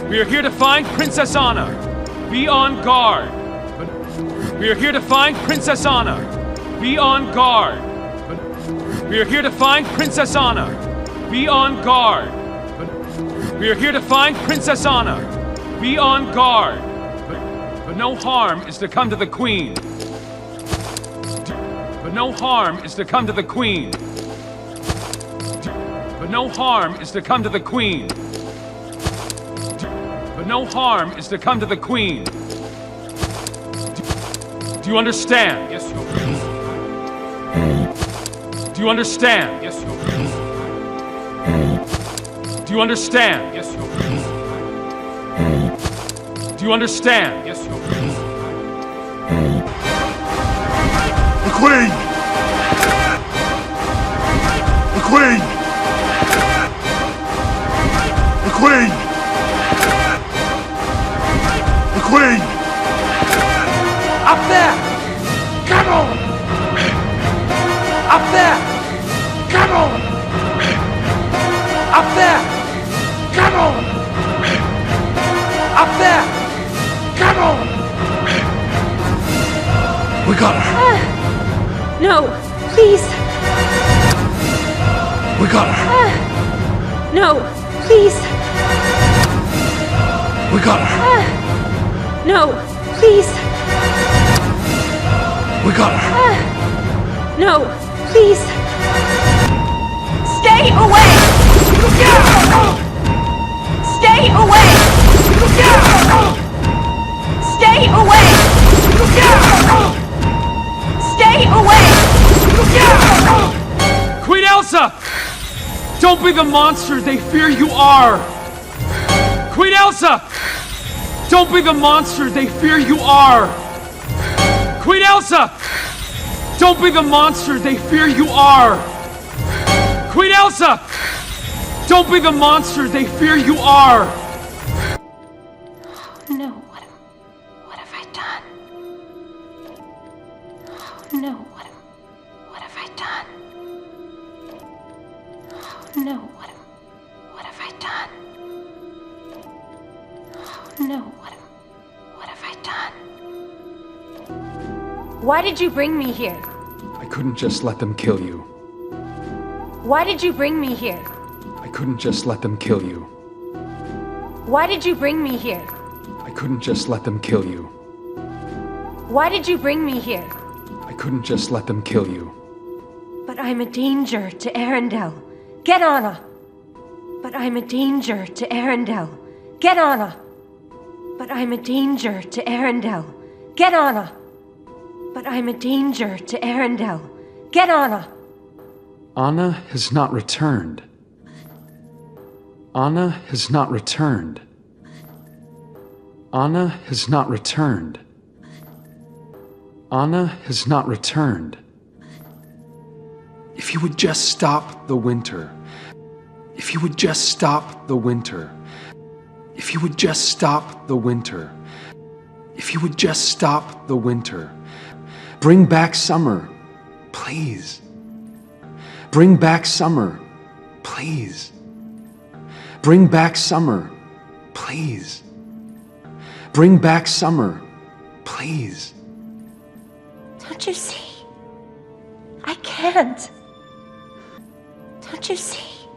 We are here to find Princess Anna. Be on guard. We are here to find Princess Anna. Be on guard. We are here to find Princess Anna. Be on guard. We are here to find Princess Anna. Be on guard. But no harm is to come to the Queen. But no harm is to come to the Queen. But no harm is to come to the Queen. But no harm is to come to the Queen. Do you understand? Yes, Your Grace. Do you understand? Yes, Your Grace. Do you understand? Yes, Your Grace. Do you understand? Yes, Your Grace. The Queen! The Queen! The Queen! The Queen! Up there! Come on! Up there! Come on! Up there! Come on! Up there! Come on! We got her! No, please. We got her! No, please. We got her! No, please. We got her! No, please. Stay away! Stay away! Stay away! Stay away! Queen Elsa! Don't be the monster they fear you are! Queen Elsa! Don't be the monster they fear you are! Queen Elsa! Don't be the monster they fear you are! Queen Elsa! Don't be the monster they fear you are! No, what have I done? No, what have I done? No, what have I done? No, what have I done? Why did you bring me here? I couldn't just let them kill you. Why did you bring me here? I couldn't just let them kill you. Why did you bring me here? I couldn't just let them kill you. Why did you bring me here? I couldn't just let them kill you. But I'm a danger to Arendelle. Get Anna! But I'm a danger to Arendelle. Get Anna! But I'm a danger to Arendelle. Get Anna! But I'm a danger to Arendelle. Get Anna! Anna has not returned. Anna has not returned. Anna has not returned. Anna has not returned. If you would just stop the winter. If you would just stop the winter. If you would just stop the winter. If you would just stop the winter. Bring back summer, please. Bring back summer, please. Bring back summer, please. Bring back summer, please. Don't you see? I can't. Don't you see?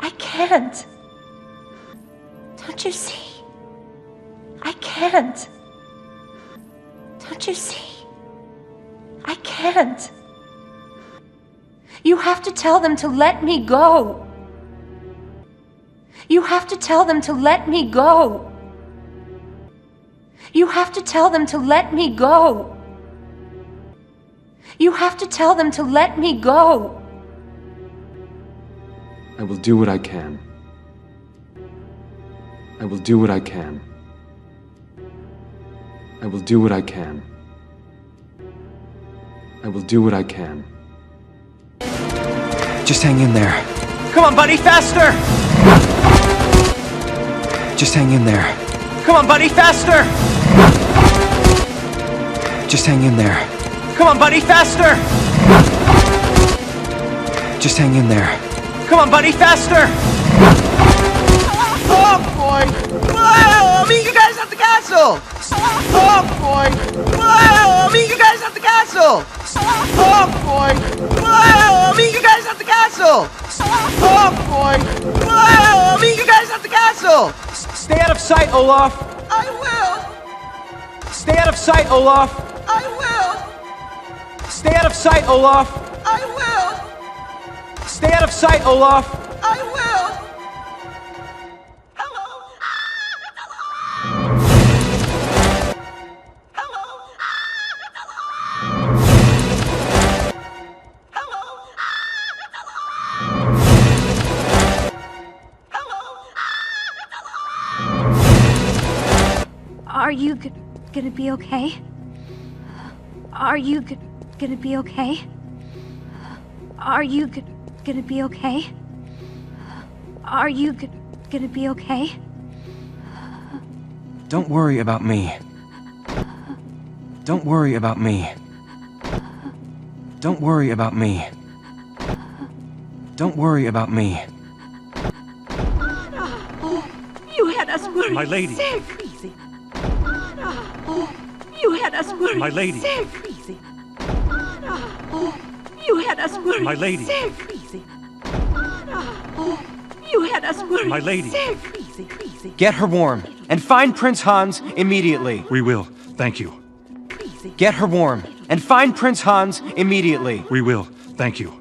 I can't. Don't you see? I can't. Don't you see? I can't. You have to tell them to let me go. You have to tell them to let me go. You have to tell them to let me go. You have to tell them to let me go. I will do what I can. I will do what I can. I will do what I can. I will do what I can. Just hang in there. Come on, buddy, faster! Just hang in there. Come on, buddy, faster! Just hang in there. Come on, buddy, faster! Just hang in there. Come on, buddy, faster! Oh, boy! castle! Oh boy! Whoa! Meet you guys at the castle! Oh boy! Whoa! Meet you guys at the castle! Oh boy! Whoa! Meet you guys at the castle! Stay out of sight, Olaf! I will! Stay out of sight, Olaf! I will! Stay out of sight, Olaf! I will! Stay out of sight, Olaf! I will! Hello? Hello? Hello? Are you gonna be okay? Are you gonna be okay? Are you gonna be okay? Are you gonna be okay? Don't worry about me. Don't worry about me. Don't worry about me. Don't worry about me. You had us worried. My lady. Sick. You had us worried. My lady. Sick. You had us worried. My lady. Sick. You had us worried. My lady. Sick. Get her warm and find Prince Hans immediately. We will. Thank you. Get her warm and find Prince Hans immediately. We will. Thank you.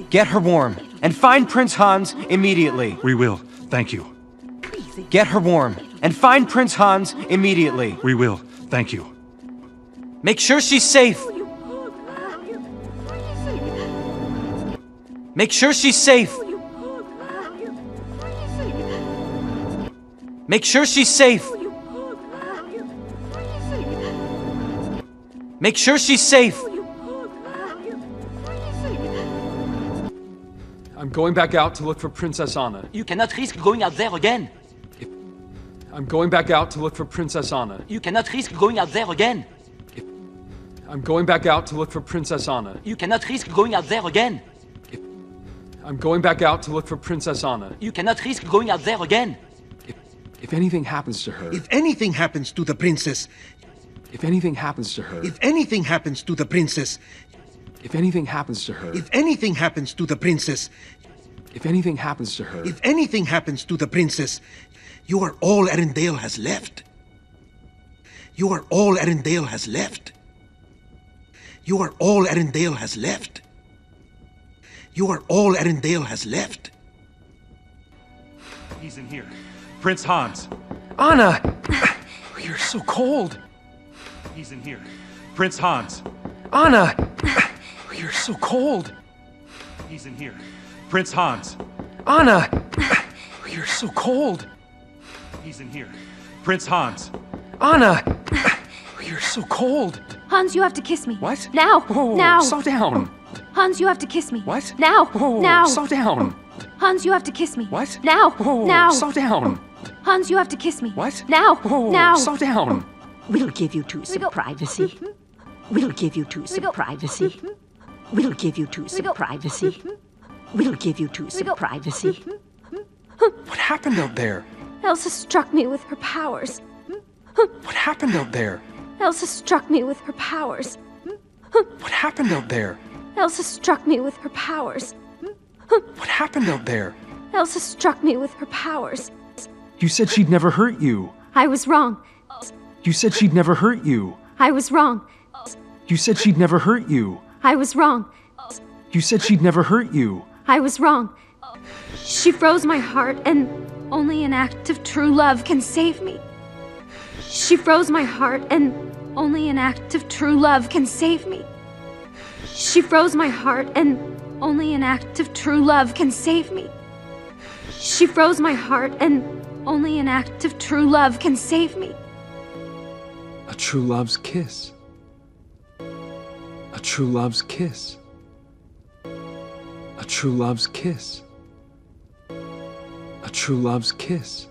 Get her warm and find Prince Hans immediately. We will. Thank you. Get her warm and find Prince Hans immediately. We will. Thank you. Make sure she's safe. Make sure she's safe. Make sure she's safe. Make sure she's safe. I'm going back out to look for Princess Anna. You cannot risk going out there again. I'm going back out to look for Princess Anna. You cannot risk going out there again. I'm going back out to look for Princess Anna. You cannot risk going out there again. I'm going back out to look for Princess Anna. You cannot risk going out there again. If anything happens to her, If anything happens to the princess, if anything happens to her, if anything happens to the princess, if anything happens to her, if anything happens to the princess, if anything happens to her, if anything happens to the princess, you are all Arendelle has left. You are all Arendelle has left. You are all Arendelle has left. You are all Arendelle has left. He's in here. Prince Hans. Anna! You're so cold. He's in here. Prince Hans. Anna! You're so cold. He's in here. Prince Hans. Anna! You're so cold. He's in here. Prince Hans. Anna! You're so cold. Hans, you have to kiss me. What? Now! Whoa, now! slow down. Hans, you have to kiss me. What? Now! Whoa, now! slow down. Hans, you have to kiss me. What? Now! Whoa, now! slow down. Hans, you have to kiss me. What? Now! Whoa, now! slow down. We'll give you two some go- privacy. We'll give you two some go- privacy. We'll give you two some go- privacy. We'll give you two some go- privacy. What happened out there? Elsa struck me with her powers. What happened out there? Elsa struck me with her powers. What happened out there? Elsa struck me with her powers. What happened out there? Elsa struck me with her powers. You said she'd never hurt you. I was wrong. You said she'd never hurt you. I was wrong. You said she'd never hurt you. I was wrong. You said she'd never hurt you. I was wrong. She froze my heart, and only an act of true love can save me. She froze my heart, and only an act of true love can save me. She froze my heart, and only an act of true love can save me. She froze my heart, and only an act of true love can save me. A true love's kiss. A true love's kiss. A true love's kiss. A true love's kiss.